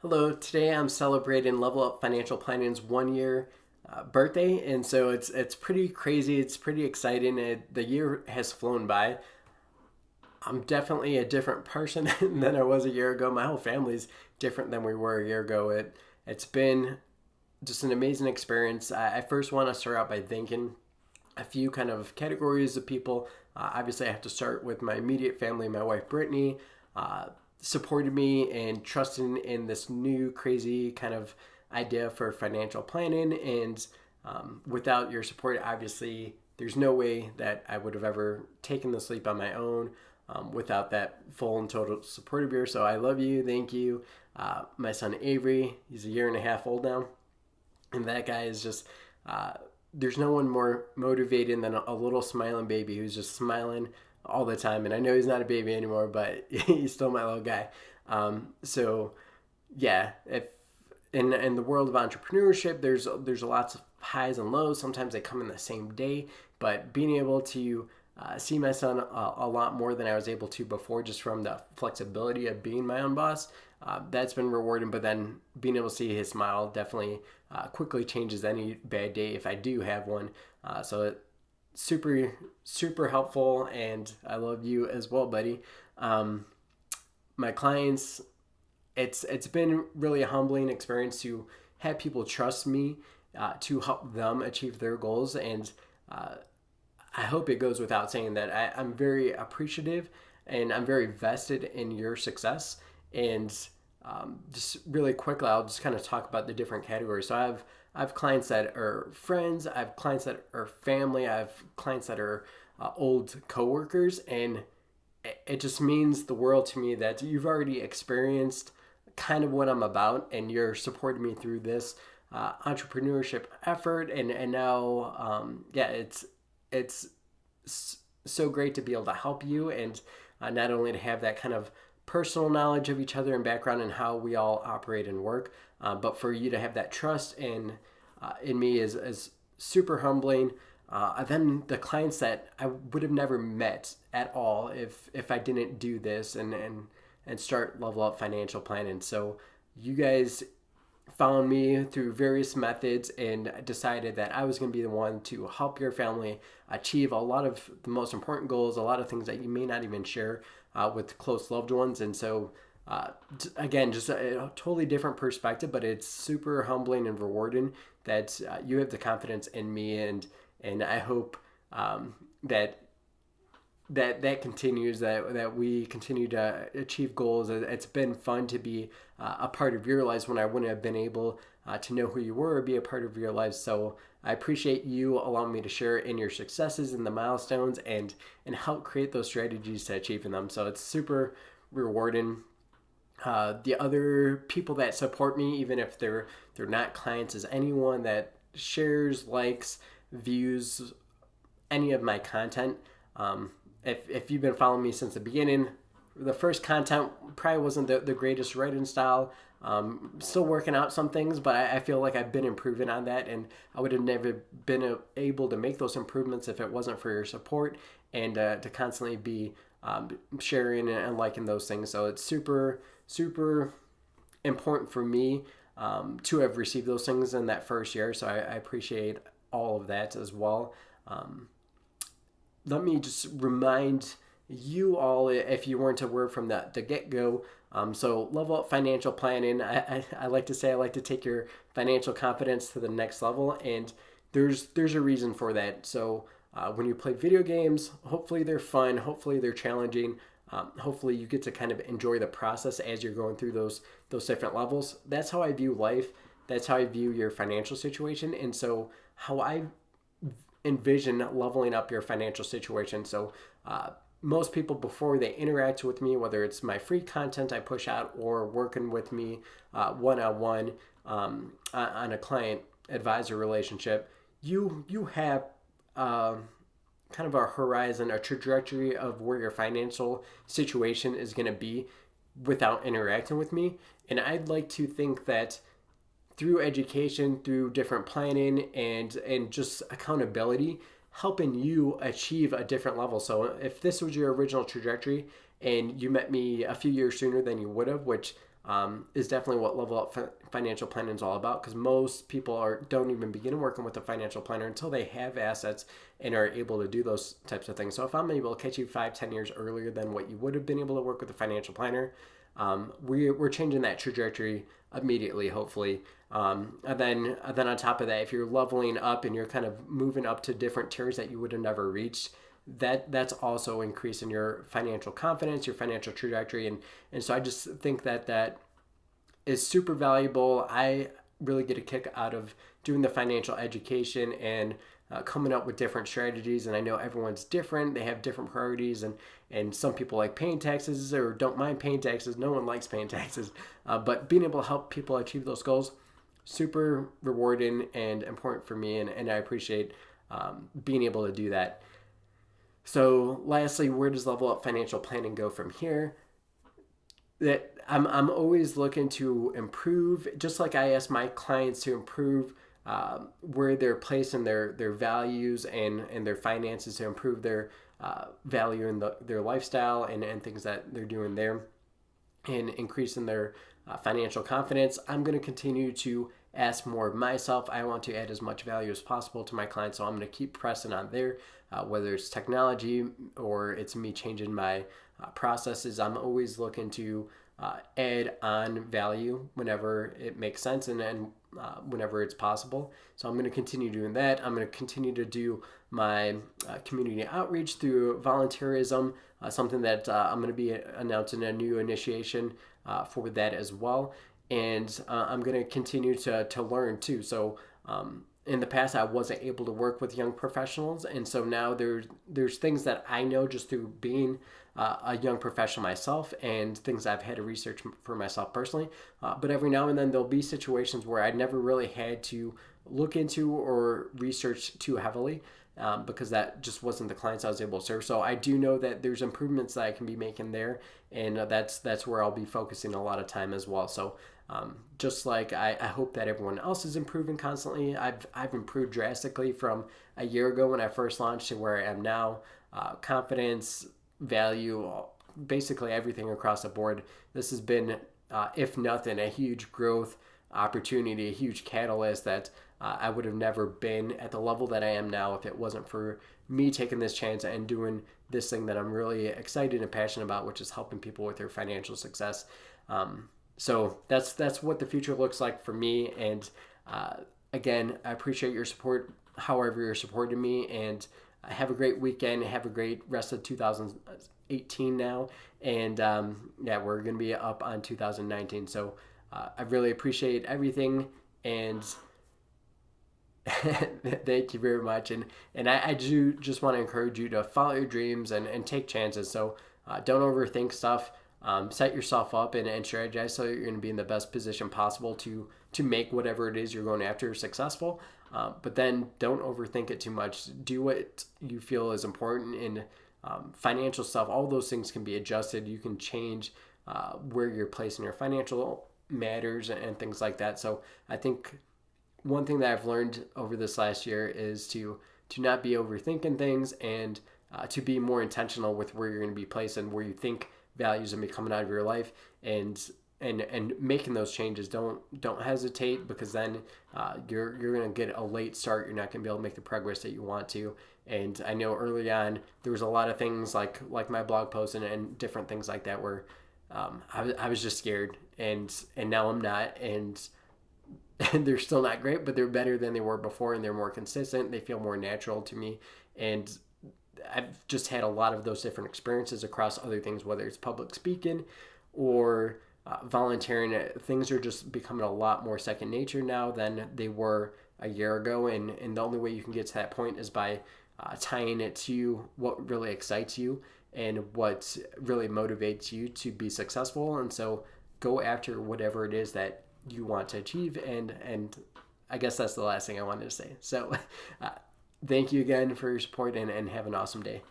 Hello, today I'm celebrating Level Up Financial Planning's 1 year birthday, and so it's pretty crazy. It's pretty exciting. The year has flown by. I'm definitely a different person than I was a year ago. My whole family's different than we were a year ago. It's been just an amazing experience. I first want to start out by thanking a few kind of categories of people. Obviously, I have to start with my immediate family. My wife Brittany supported me and trusting in this new crazy kind of idea for financial planning. And without your support, obviously, there's no way that I would have ever taken the leap on my own without that full and total support of yours. So I love you. Thank you. My son Avery, he's a year and a half old now. And that guy is just, there's no one more motivated than a little smiling baby who's just smiling all the time. And I know he's not a baby anymore, but he's still my little guy. So yeah, if in the world of entrepreneurship, there's lots of highs and lows. Sometimes they come in the same day, but being able to see my son a lot more than I was able to before, just from the flexibility of being my own boss, that's been rewarding. But then being able to see his smile definitely quickly changes any bad day if I do have one. So it, super helpful, and I love you as well, buddy. My clients, it's been really a humbling experience to have people trust me to help them achieve their goals, and uh, I hope it goes without saying that I'm very appreciative and I'm very vested in your success. And just really quickly, I'll just kind of talk about the different categories. So I have clients that are friends, I have clients that are family, I have clients that are old coworkers, and it just means the world to me that you've already experienced kind of what I'm about, and you're supporting me through this entrepreneurship effort. And now, yeah, it's so great to be able to help you, and not only to have that kind of personal knowledge of each other and background and how we all operate and work, but for you to have that trust in me is super humbling. Then the clients that I would have never met at all if I didn't do this and start Level Up Financial Planning. So you guys found me through various methods and decided that I was going to be the one to help your family achieve a lot of the most important goals, a lot of things that you may not even share with close loved ones. And so, again, just a totally different perspective, but it's super humbling and rewarding that you have the confidence in me, and I hope that that continues, that we continue to achieve goals. It's been fun to be a part of your lives when I wouldn't have been able to know who you were or be a part of your lives. So I appreciate you allowing me to share in your successes and the milestones, and help create those strategies to achieving them. So it's super rewarding. The other people that support me, even if they're not clients, is anyone that shares, likes, views any of my content. If you've been following me since the beginning, the first content probably wasn't the greatest writing style. Still working out some things, but I feel like I've been improving on that, and I would have never been able to make those improvements if it wasn't for your support and to constantly be sharing and liking those things. So it's super important for me to have received those things in that first year. So I appreciate all of that as well. Let me just remind you all, if you weren't aware from the get-go, so Level Up Financial Planning, I like to say I like to take your financial confidence to the next level, and there's a reason for that. So when you play video games, hopefully they're fun, hopefully they're challenging, hopefully you get to kind of enjoy the process as you're going through those different levels. That's how I view life. That's how I view your financial situation, and so how I envision leveling up your financial situation. So most people, before they interact with me, whether it's my free content I push out or working with me one-on-one on a client advisor relationship, you have kind of a horizon, a trajectory of where your financial situation is going to be without interacting with me. And I'd like to think that through education, through different planning, and just accountability, helping you achieve a different level. So if this was your original trajectory and you met me a few years sooner than you would have, which is definitely what Level Up Financial Planning is all about, because most people don't even begin working with a financial planner until they have assets and are able to do those types of things. So if I'm able to catch you 5-10 years earlier than what you would have been able to work with a financial planner, we're changing that trajectory immediately, hopefully. And then on top of that, if you're leveling up and you're kind of moving up to different tiers that you would have never reached, that's also increasing your financial confidence, your financial trajectory, and so I just think that is super valuable. I really get a kick out of doing the financial education and coming up with different strategies. And I know everyone's different; they have different priorities, and some people like paying taxes or don't mind paying taxes. No one likes paying taxes, but being able to help people achieve those goals, super rewarding and important for me, and I appreciate being able to do that. So, lastly, where does Level Up Financial Planning go from here? That I'm always looking to improve, just like I ask my clients to improve where they're placing their values and their finances to improve their value in their lifestyle and things that they're doing there and increasing their financial confidence. I'm going to continue to ask more of myself. I want to add as much value as possible to my clients, so I'm going to keep pressing on there, whether it's technology or it's me changing my processes. I'm always looking to add on value whenever it makes sense and whenever it's possible. So I'm going to continue doing that. I'm going to continue to do my community outreach through volunteerism, something that I'm going to be announcing a new initiation for that as well. And I'm going to continue to learn too. So in the past, I wasn't able to work with young professionals, and so now there's things that I know just through being a young professional myself and things I've had to research for myself personally. But every now and then there'll be situations where I never really had to look into or research too heavily. Because that just wasn't the clients I was able to serve. So I do know that there's improvements that I can be making there, and that's where I'll be focusing a lot of time as well. So just like I hope that everyone else is improving constantly. I've improved drastically from a year ago when I first launched to where I am now. Confidence, value, basically everything across the board. This has been, if nothing, a huge growth opportunity, a huge catalyst that I would have never been at the level that I am now if it wasn't for me taking this chance and doing this thing that I'm really excited and passionate about, which is helping people with their financial success. So that's what the future looks like for me. And again, I appreciate your support, however you're supporting me, and have a great weekend. Have a great rest of 2018 now. And yeah, we're going to be up on 2019. So I really appreciate everything. And thank you very much. And I do just want to encourage you to follow your dreams and take chances. So don't overthink stuff. Set yourself up and strategize so you're going to be in the best position possible to make whatever it is you're going after successful. But then don't overthink it too much. Do what you feel is important in financial stuff. All those things can be adjusted. You can change where you're placing your financial matters and things like that. So I think one thing that I've learned over this last year is to not be overthinking things and to be more intentional with where you're going to be placed and where you think values are going to be coming out of your life, and making those changes. Don't hesitate, because then you're going to get a late start. You're not going to be able to make the progress that you want to. And I know early on there was a lot of things like my blog posts and different things like that where I was just scared, and now I'm not, and they're still not great, but they're better than they were before, and they're more consistent. They feel more natural to me, and I've just had a lot of those different experiences across other things, whether it's public speaking or volunteering. Things are just becoming a lot more second nature now than they were a year ago, and the only way you can get to that point is by tying it to what really excites you and what really motivates you to be successful. And so go after whatever it is that you want to achieve, and I guess that's the last thing I wanted to say. So thank you again for your support, and have an awesome day.